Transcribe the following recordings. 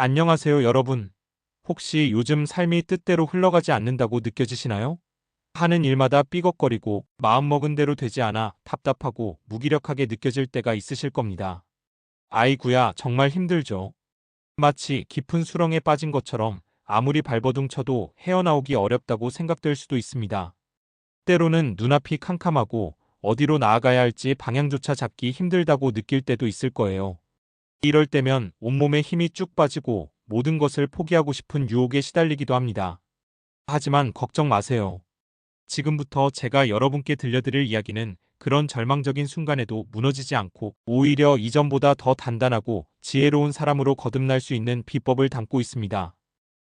안녕하세요, 여러분. 혹시 요즘 삶이 뜻대로 흘러가지 않는다고 느껴지시나요? 하는 일마다 삐걱거리고 마음먹은 대로 되지 않아 답답하고 무기력하게 느껴질 때가 있으실 겁니다. 아이구야, 정말 힘들죠. 마치 깊은 수렁에 빠진 것처럼 아무리 발버둥 쳐도 헤어나오기 어렵다고 생각될 수도 있습니다. 때로는 눈앞이 캄캄하고 어디로 나아가야 할지 방향조차 잡기 힘들다고 느낄 때도 있을 거예요. 이럴 때면 온몸에 힘이 쭉 빠지고 모든 것을 포기하고 싶은 유혹에 시달리기도 합니다. 하지만 걱정 마세요. 지금부터 제가 여러분께 들려드릴 이야기는 그런 절망적인 순간에도 무너지지 않고 오히려 이전보다 더 단단하고 지혜로운 사람으로 거듭날 수 있는 비법을 담고 있습니다.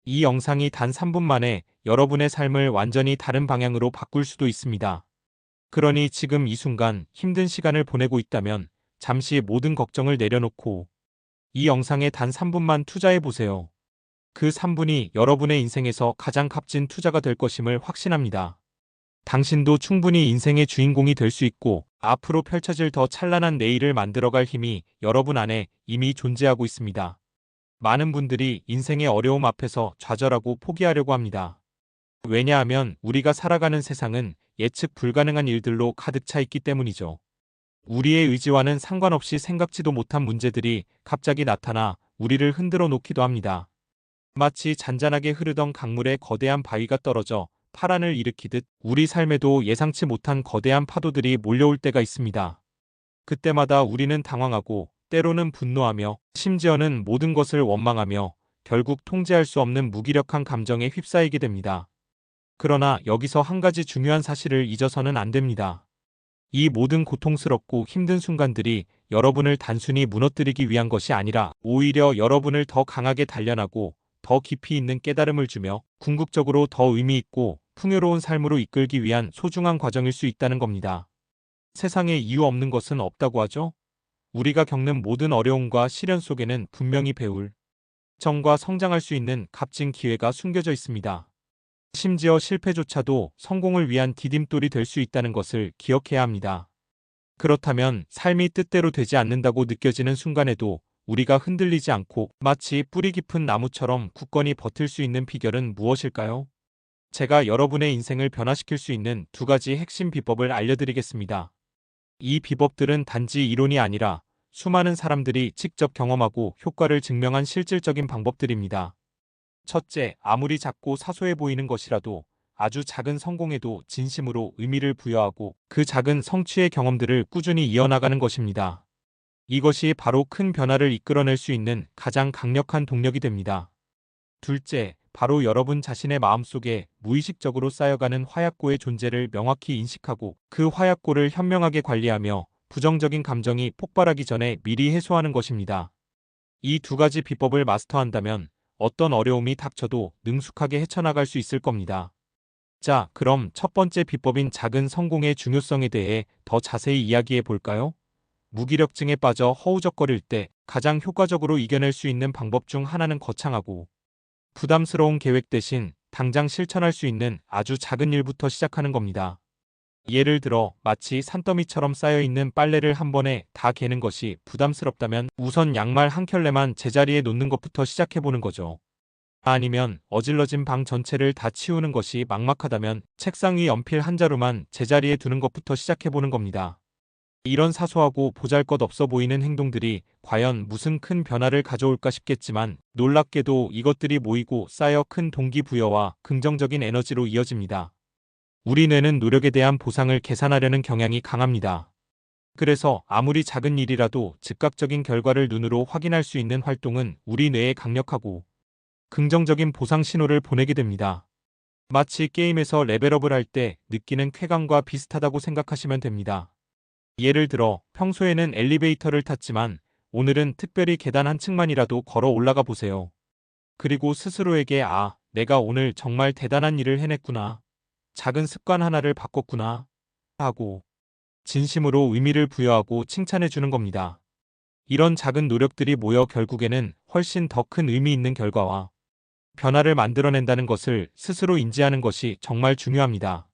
이 영상이 단 3분 만에 여러분의 삶을 완전히 다른 방향으로 바꿀 수도 있습니다. 그러니 지금 이 순간 힘든 시간을 보내고 있다면 잠시 모든 걱정을 내려놓고 이 영상에 단 3분만 투자해 보세요. 그 3분이 여러분의 인생에서 가장 값진 투자가 될 것임을 확신합니다. 당신도 충분히 인생의 주인공이 될 수 있고 앞으로 펼쳐질 더 찬란한 내일을 만들어갈 힘이 여러분 안에 이미 존재하고 있습니다. 많은 분들이 인생의 어려움 앞에서 좌절하고 포기하려고 합니다. 왜냐하면 우리가 살아가는 세상은 예측 불가능한 일들로 가득 차 있기 때문이죠. 우리의 의지와는 상관없이 생각지도 못한 문제들이 갑자기 나타나 우리를 흔들어 놓기도 합니다. 마치 잔잔하게 흐르던 강물에 거대한 바위가 떨어져 파란을 일으키듯 우리 삶에도 예상치 못한 거대한 파도들이 몰려올 때가 있습니다. 그때마다 우리는 당황하고 때로는 분노하며 심지어는 모든 것을 원망하며 결국 통제할 수 없는 무기력한 감정에 휩싸이게 됩니다. 그러나 여기서 한 가지 중요한 사실을 잊어서는 안 됩니다. 이 모든 고통스럽고 힘든 순간들이 여러분을 단순히 무너뜨리기 위한 것이 아니라 오히려 여러분을 더 강하게 단련하고 더 깊이 있는 깨달음을 주며 궁극적으로 더 의미 있고 풍요로운 삶으로 이끌기 위한 소중한 과정일 수 있다는 겁니다. 세상에 이유 없는 것은 없다고 하죠? 우리가 겪는 모든 어려움과 시련 속에는 분명히 배울 정과 성장할 수 있는 값진 기회가 숨겨져 있습니다. 심지어 실패조차도 성공을 위한 디딤돌이 될 수 있다는 것을 기억해야 합니다. 그렇다면 삶이 뜻대로 되지 않는다고 느껴지는 순간에도 우리가 흔들리지 않고 마치 뿌리 깊은 나무처럼 굳건히 버틸 수 있는 비결은 무엇일까요? 제가 여러분의 인생을 변화시킬 수 있는 2가지 핵심 비법을 알려드리겠습니다. 이 비법들은 단지 이론이 아니라 수많은 사람들이 직접 경험하고 효과를 증명한 실질적인 방법들입니다. 첫째, 아무리 작고 사소해 보이는 것이라도 아주 작은 성공에도 진심으로 의미를 부여하고 그 작은 성취의 경험들을 꾸준히 이어나가는 것입니다. 이것이 바로 큰 변화를 이끌어낼 수 있는 가장 강력한 동력이 됩니다. 둘째, 바로 여러분 자신의 마음속에 무의식적으로 쌓여가는 화약고의 존재를 명확히 인식하고 그 화약고를 현명하게 관리하며 부정적인 감정이 폭발하기 전에 미리 해소하는 것입니다. 이 2가지 비법을 마스터한다면 어떤 어려움이 닥쳐도 능숙하게 헤쳐나갈 수 있을 겁니다. 자, 그럼 첫 번째 비법인 작은 성공의 중요성에 대해 더 자세히 이야기해 볼까요? 무기력증에 빠져 허우적거릴 때 가장 효과적으로 이겨낼 수 있는 방법 중 하나는 거창하고 부담스러운 계획 대신 당장 실천할 수 있는 아주 작은 일부터 시작하는 겁니다. 예를 들어 마치 산더미처럼 쌓여있는 빨래를 한 번에 다 개는 것이 부담스럽다면 우선 양말 한 켤레만 제자리에 놓는 것부터 시작해보는 거죠. 아니면 어질러진 방 전체를 다 치우는 것이 막막하다면 책상 위 연필 한 자루만 제자리에 두는 것부터 시작해보는 겁니다. 이런 사소하고 보잘것없어 보이는 행동들이 과연 무슨 큰 변화를 가져올까 싶겠지만 놀랍게도 이것들이 모이고 쌓여 큰 동기부여와 긍정적인 에너지로 이어집니다. 우리 뇌는 노력에 대한 보상을 계산하려는 경향이 강합니다. 그래서 아무리 작은 일이라도 즉각적인 결과를 눈으로 확인할 수 있는 활동은 우리 뇌에 강력하고 긍정적인 보상 신호를 보내게 됩니다. 마치 게임에서 레벨업을 할 때 느끼는 쾌감과 비슷하다고 생각하시면 됩니다. 예를 들어 평소에는 엘리베이터를 탔지만 오늘은 특별히 계단 한 층만이라도 걸어 올라가 보세요. 그리고 스스로에게 내가 오늘 정말 대단한 일을 해냈구나. 작은 습관 하나를 바꿨구나. 하고 진심으로 의미를 부여하고 칭찬해 주는 겁니다. 이런 작은 노력들이 모여 결국에는 훨씬 더 큰 의미 있는 결과와 변화를 만들어낸다는 것을 스스로 인지하는 것이 정말 중요합니다.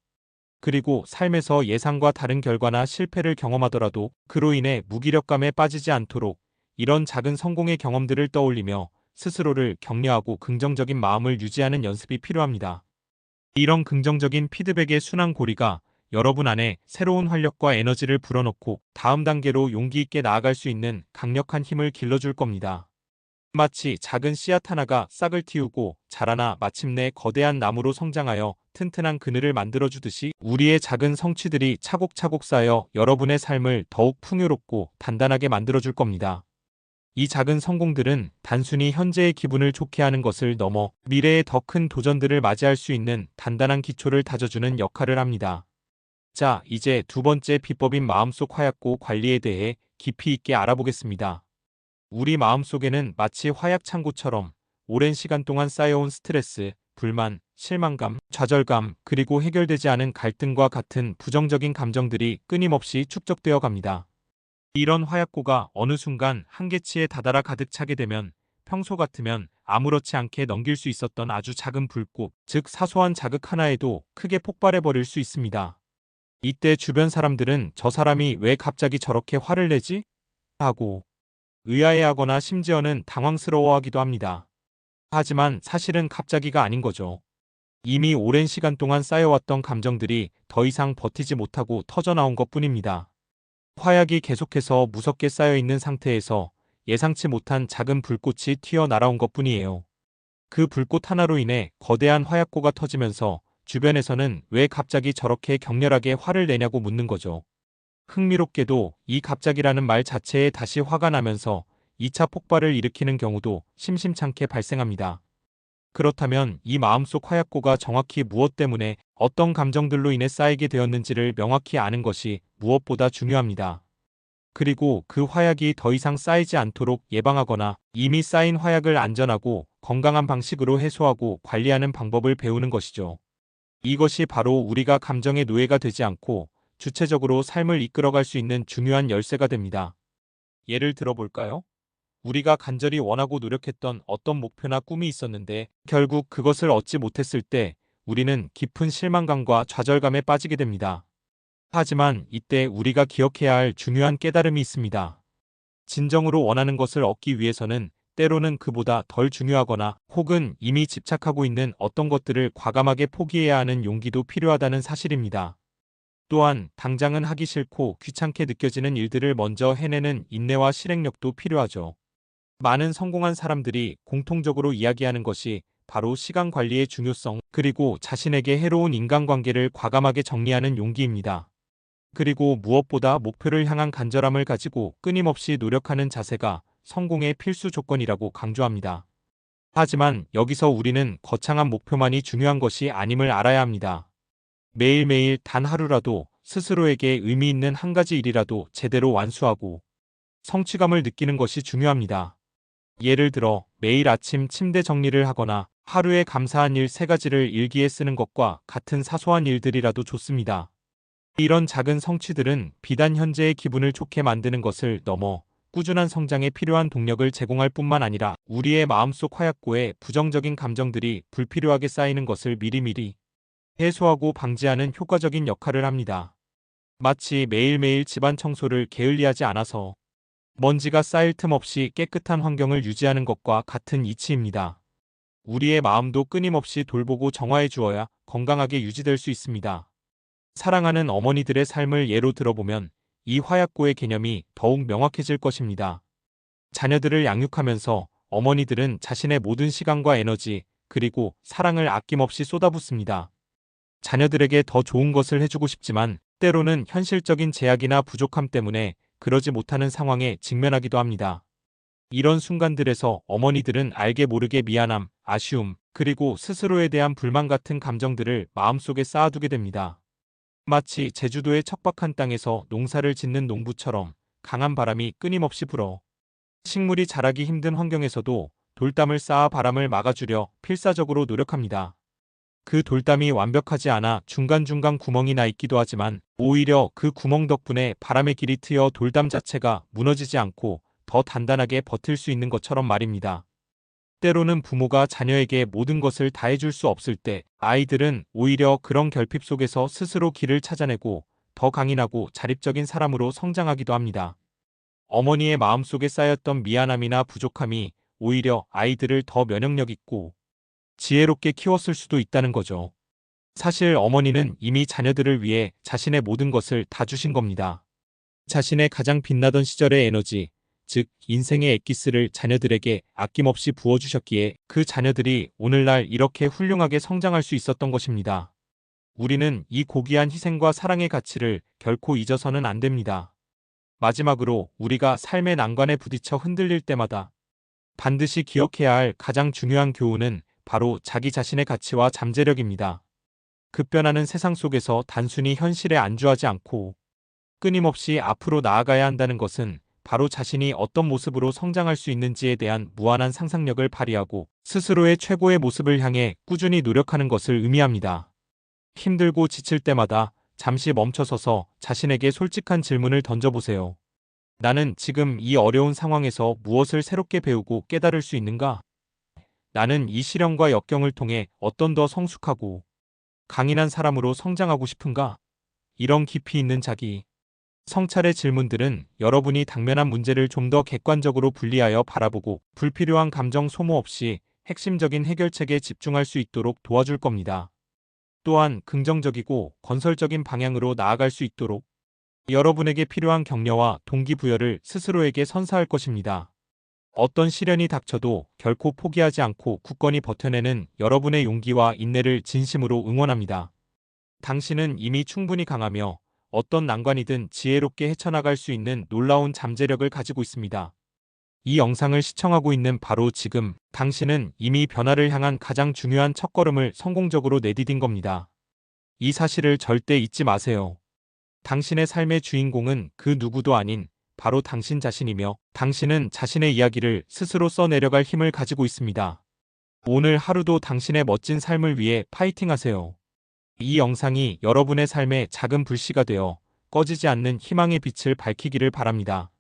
그리고 삶에서 예상과 다른 결과나 실패를 경험하더라도 그로 인해 무기력감에 빠지지 않도록 이런 작은 성공의 경험들을 떠올리며 스스로를 격려하고 긍정적인 마음을 유지하는 연습이 필요합니다. 이런 긍정적인 피드백의 순환 고리가 여러분 안에 새로운 활력과 에너지를 불어넣고 다음 단계로 용기 있게 나아갈 수 있는 강력한 힘을 길러줄 겁니다. 마치 작은 씨앗 하나가 싹을 틔우고 자라나 마침내 거대한 나무로 성장하여 튼튼한 그늘을 만들어주듯이 우리의 작은 성취들이 차곡차곡 쌓여 여러분의 삶을 더욱 풍요롭고 단단하게 만들어줄 겁니다. 이 작은 성공들은 단순히 현재의 기분을 좋게 하는 것을 넘어 미래의 더 큰 도전들을 맞이할 수 있는 단단한 기초를 다져주는 역할을 합니다. 자, 이제 두 번째 비법인 마음속 화약고 관리에 대해 깊이 있게 알아보겠습니다. 우리 마음속에는 마치 화약 창고처럼 오랜 시간 동안 쌓여온 스트레스, 불만, 실망감, 좌절감, 그리고 해결되지 않은 갈등과 같은 부정적인 감정들이 끊임없이 축적되어 갑니다. 이런 화약고가 어느 순간 한계치에 다다라 가득 차게 되면 평소 같으면 아무렇지 않게 넘길 수 있었던 아주 작은 불꽃, 즉 사소한 자극 하나에도 크게 폭발해버릴 수 있습니다. 이때 주변 사람들은 저 사람이 왜 갑자기 저렇게 화를 내지? 하고 의아해하거나 심지어는 당황스러워하기도 합니다. 하지만 사실은 갑자기가 아닌 거죠. 이미 오랜 시간 동안 쌓여왔던 감정들이 더 이상 버티지 못하고 터져나온 것뿐입니다. 화약이 계속해서 무섭게 쌓여있는 상태에서 예상치 못한 작은 불꽃이 튀어나온 것뿐이에요. 그 불꽃 하나로 인해 거대한 화약고가 터지면서 주변에서는 왜 갑자기 저렇게 격렬하게 화를 내냐고 묻는 거죠. 흥미롭게도 이 갑자기라는 말 자체에 다시 화가 나면서 2차 폭발을 일으키는 경우도 심심찮게 발생합니다. 그렇다면 이 마음속 화약고가 정확히 무엇 때문에 어떤 감정들로 인해 쌓이게 되었는지를 명확히 아는 것이 무엇보다 중요합니다. 그리고 그 화약이 더 이상 쌓이지 않도록 예방하거나 이미 쌓인 화약을 안전하고 건강한 방식으로 해소하고 관리하는 방법을 배우는 것이죠. 이것이 바로 우리가 감정의 노예가 되지 않고 주체적으로 삶을 이끌어갈 수 있는 중요한 열쇠가 됩니다. 예를 들어볼까요? 우리가 간절히 원하고 노력했던 어떤 목표나 꿈이 있었는데 결국 그것을 얻지 못했을 때 우리는 깊은 실망감과 좌절감에 빠지게 됩니다. 하지만 이때 우리가 기억해야 할 중요한 깨달음이 있습니다. 진정으로 원하는 것을 얻기 위해서는 때로는 그보다 덜 중요하거나 혹은 이미 집착하고 있는 어떤 것들을 과감하게 포기해야 하는 용기도 필요하다는 사실입니다. 또한 당장은 하기 싫고 귀찮게 느껴지는 일들을 먼저 해내는 인내와 실행력도 필요하죠. 많은 성공한 사람들이 공통적으로 이야기하는 것이 바로 시간 관리의 중요성, 그리고 자신에게 해로운 인간관계를 과감하게 정리하는 용기입니다. 그리고 무엇보다 목표를 향한 간절함을 가지고 끊임없이 노력하는 자세가 성공의 필수 조건이라고 강조합니다. 하지만 여기서 우리는 거창한 목표만이 중요한 것이 아님을 알아야 합니다. 매일매일 단 하루라도 스스로에게 의미 있는 한 가지 일이라도 제대로 완수하고 성취감을 느끼는 것이 중요합니다. 예를 들어 매일 아침 침대 정리를 하거나 하루에 감사한 일 3가지를 일기에 쓰는 것과 같은 사소한 일들이라도 좋습니다. 이런 작은 성취들은 비단 현재의 기분을 좋게 만드는 것을 넘어 꾸준한 성장에 필요한 동력을 제공할 뿐만 아니라 우리의 마음속 화약고에 부정적인 감정들이 불필요하게 쌓이는 것을 미리미리 해소하고 방지하는 효과적인 역할을 합니다. 마치 매일매일 집안 청소를 게을리하지 않아서 먼지가 쌓일 틈 없이 깨끗한 환경을 유지하는 것과 같은 이치입니다. 우리의 마음도 끊임없이 돌보고 정화해 주어야 건강하게 유지될 수 있습니다. 사랑하는 어머니들의 삶을 예로 들어보면 이 화약고의 개념이 더욱 명확해질 것입니다. 자녀들을 양육하면서 어머니들은 자신의 모든 시간과 에너지, 그리고 사랑을 아낌없이 쏟아붓습니다. 자녀들에게 더 좋은 것을 해주고 싶지만 때로는 현실적인 제약이나 부족함 때문에 그러지 못하는 상황에 직면하기도 합니다. 이런 순간들에서 어머니들은 알게 모르게 미안함, 아쉬움, 그리고 스스로에 대한 불만 같은 감정들을 마음속에 쌓아두게 됩니다. 마치 제주도의 척박한 땅에서 농사를 짓는 농부처럼 강한 바람이 끊임없이 불어 식물이 자라기 힘든 환경에서도 돌담을 쌓아 바람을 막아주려 필사적으로 노력합니다. 그 돌담이 완벽하지 않아 중간중간 구멍이 나 있기도 하지만 오히려 그 구멍 덕분에 바람의 길이 트여 돌담 자체가 무너지지 않고 더 단단하게 버틸 수 있는 것처럼 말입니다. 때로는 부모가 자녀에게 모든 것을 다 해줄 수 없을 때 아이들은 오히려 그런 결핍 속에서 스스로 길을 찾아내고 더 강인하고 자립적인 사람으로 성장하기도 합니다. 어머니의 마음속에 쌓였던 미안함이나 부족함이 오히려 아이들을 더 면역력 있고 지혜롭게 키웠을 수도 있다는 거죠. 사실 어머니는 이미 자녀들을 위해 자신의 모든 것을 다 주신 겁니다. 자신의 가장 빛나던 시절의 에너지, 즉 인생의 엑기스를 자녀들에게 아낌없이 부어주셨기에 그 자녀들이 오늘날 이렇게 훌륭하게 성장할 수 있었던 것입니다. 우리는 이 고귀한 희생과 사랑의 가치를 결코 잊어서는 안 됩니다. 마지막으로 우리가 삶의 난관에 부딪혀 흔들릴 때마다 반드시 기억해야 할 가장 중요한 교훈은 바로 자기 자신의 가치와 잠재력입니다. 급변하는 세상 속에서 단순히 현실에 안주하지 않고 끊임없이 앞으로 나아가야 한다는 것은 바로 자신이 어떤 모습으로 성장할 수 있는지에 대한 무한한 상상력을 발휘하고 스스로의 최고의 모습을 향해 꾸준히 노력하는 것을 의미합니다. 힘들고 지칠 때마다 잠시 멈춰서서 자신에게 솔직한 질문을 던져보세요. 나는 지금 이 어려운 상황에서 무엇을 새롭게 배우고 깨달을 수 있는가? 나는 이 시련과 역경을 통해 어떤 더 성숙하고 강인한 사람으로 성장하고 싶은가? 이런 깊이 있는 자기 성찰의 질문들은 여러분이 당면한 문제를 좀 더 객관적으로 분리하여 바라보고 불필요한 감정 소모 없이 핵심적인 해결책에 집중할 수 있도록 도와줄 겁니다. 또한 긍정적이고 건설적인 방향으로 나아갈 수 있도록 여러분에게 필요한 격려와 동기부여를 스스로에게 선사할 것입니다. 어떤 시련이 닥쳐도 결코 포기하지 않고 굳건히 버텨내는 여러분의 용기와 인내를 진심으로 응원합니다. 당신은 이미 충분히 강하며 어떤 난관이든 지혜롭게 헤쳐나갈 수 있는 놀라운 잠재력을 가지고 있습니다. 이 영상을 시청하고 있는 바로 지금 당신은 이미 변화를 향한 가장 중요한 첫걸음을 성공적으로 내디딘 겁니다. 이 사실을 절대 잊지 마세요. 당신의 삶의 주인공은 그 누구도 아닌 바로 당신 자신이며 당신은 자신의 이야기를 스스로 써내려갈 힘을 가지고 있습니다. 오늘 하루도 당신의 멋진 삶을 위해 파이팅하세요. 이 영상이 여러분의 삶에 작은 불씨가 되어 꺼지지 않는 희망의 빛을 밝히기를 바랍니다.